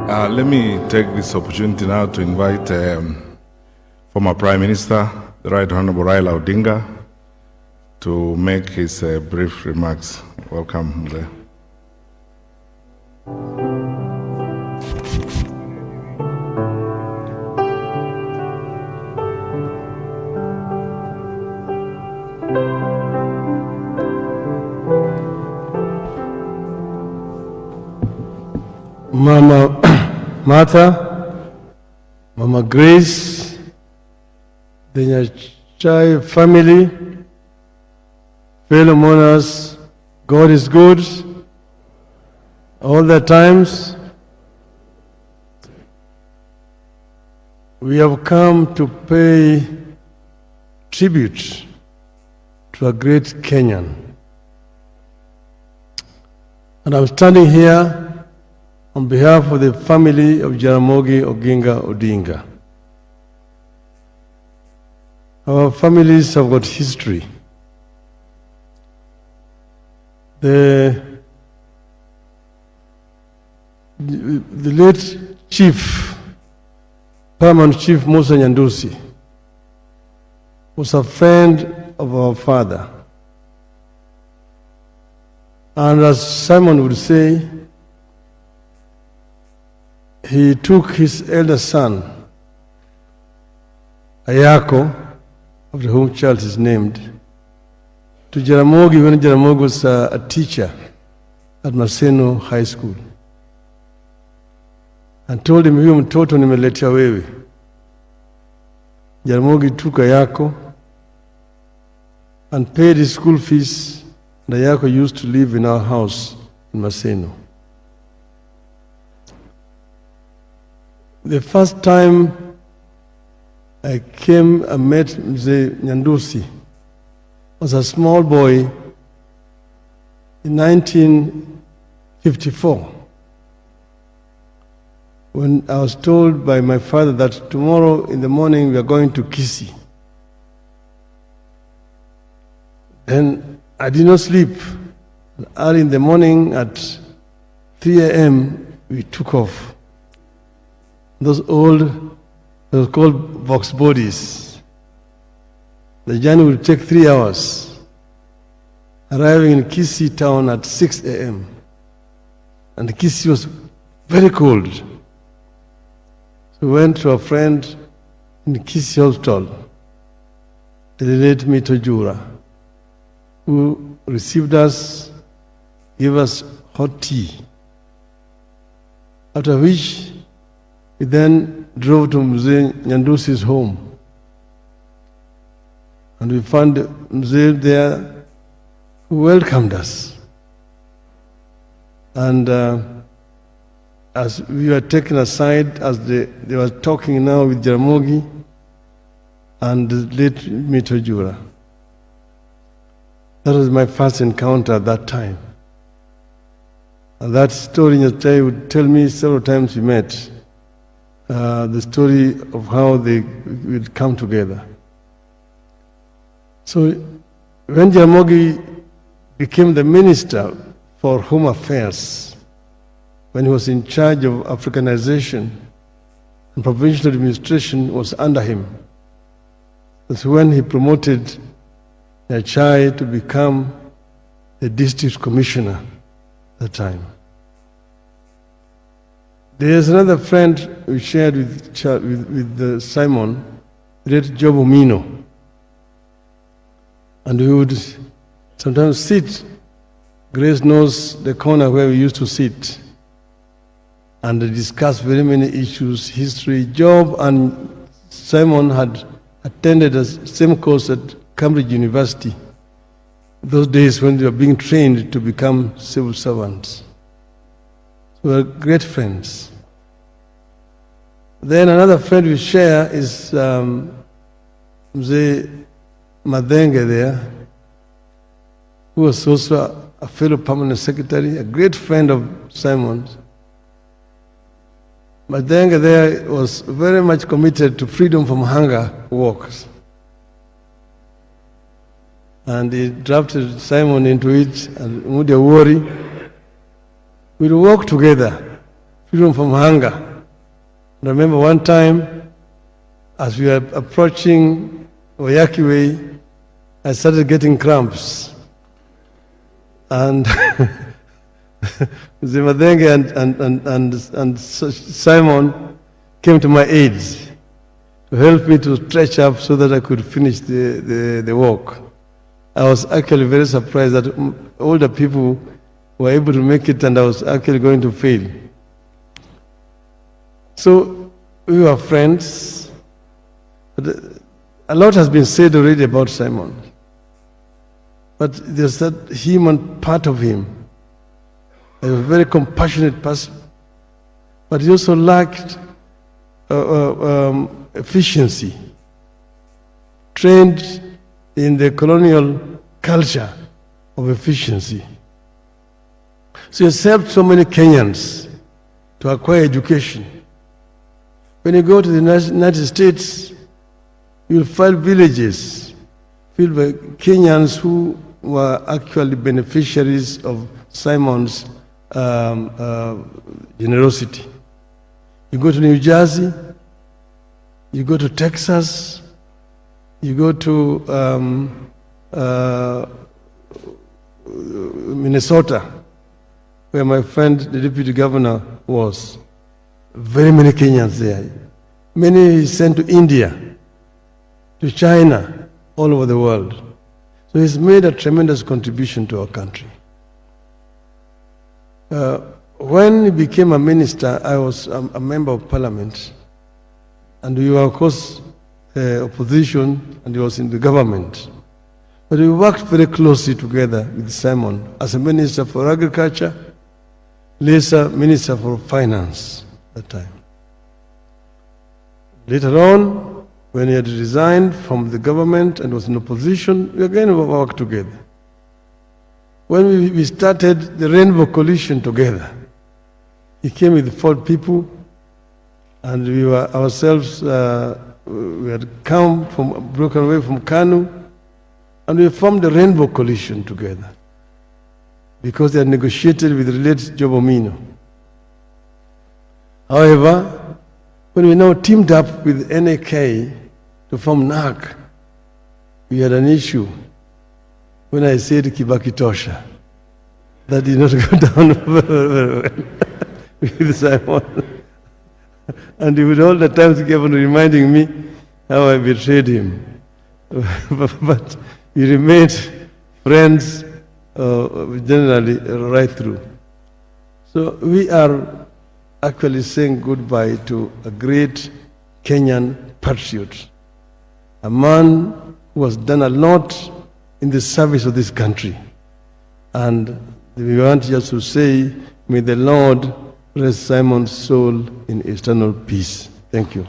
Let me take this opportunity now to invite former Prime Minister, the Right Honorable Raila Odinga, to make his brief remarks. Welcome there. Mama Martha, Mama Grace, the Nyachae family, fellow mourners, God is good all the times. We have come to pay tribute to a great Kenyan. And I'm standing here on behalf of the family of Jaramogi Oginga Odinga. Our families have got history. The late chief, Paramount Chief Musa Nyandusi, was a friend of our father. And as Simon would say, he took his elder son, Ayako, after whom Charles is named, to Jaramogi when Jaramogi was a teacher at Maseno High School, and told him, huyu mtoto nimeletea wewe. Jaramogi took Ayako and paid his school fees, and Ayako used to live in our house in Maseno. The first time I came and met Mzee Nyandusi was a small boy in 1954, when I was told by my father that tomorrow in the morning we are going to Gusii. Then I did not sleep. Early in the morning at 3 a.m. we took off. Those old, they were called box bodies. The journey would take 3 hours, arriving in Gusii town at 6 a.m. And Gusii was very cold. So we went to a friend in Gusii hospital, the late Mito Jura, who received us, gave us hot tea. After which, we then drove to Mzee Nyandusi's home. And we found Mzee there who welcomed us. And as we were taken aside, as they were talking now with Jaramogi and the late Mito Jura. That was my first encounter at that time. And that story Nyachae would tell me several times we met. The story of how they would come together. So when Jaramogi became the Minister for Home Affairs, when he was in charge of Africanization and provincial administration was under him, that's when he promoted Nyachae to become the district commissioner at the time. There's another friend we shared with Simon, great Job Omino. And we would sometimes sit. Grace knows the corner where we used to sit and discuss very many issues, history. Job and Simon had attended the same course at Cambridge University, those days when they were being trained to become civil servants. We were great friends. Then another friend we share is Mzee Madenge there, who was also a fellow permanent secretary, a great friend of Simon's. Madenge there was very much committed to freedom from hunger walks. And he drafted Simon into it, and Mudavadi. We'd walk together freedom from hunger. I remember one time, as we were approaching Oyaki Way, I started getting cramps. And Zimadenge and Simon came to my aid to help me to stretch up so that I could finish the walk. I was actually very surprised that older people were able to make it and I was actually going to fail. So we were friends. But a lot has been said already about Simon. But there's that human part of him. He was a very compassionate person. But he also lacked efficiency. Trained in the colonial culture of efficiency. So it's helped so many Kenyans to acquire education. When you go to the United States, you'll find villages filled by Kenyans who were actually beneficiaries of Simon's generosity. You go to New Jersey, you go to Texas, you go to Minnesota, where my friend, the deputy governor, was. Very many Kenyans there. Many he sent to India, to China, all over the world. So he's made a tremendous contribution to our country. When he became a minister, I was a member of parliament, and we were, of course, opposition, and he was in the government. But we worked very closely together with Simon as a minister for agriculture, later minister for finance at the time. Later on, when he had resigned from the government and was in opposition, we again worked together. When we started the Rainbow Coalition together, he came with 4 people, and we were ourselves, we had broken away from KANU, and we formed the Rainbow Coalition together because they had negotiated with the late Jobo Mino. However, when we now teamed up with NAK to form NAC, we had an issue. When I said Kibaki Tosha, that did not go down very well with Simon. And he would all the time keep on reminding me how I betrayed him. But we remained friends generally right through. So we are actually saying goodbye to a great Kenyan patriot, a man who has done a lot in the service of this country. And we want just to say, may the Lord rest Simon's soul in eternal peace. Thank you.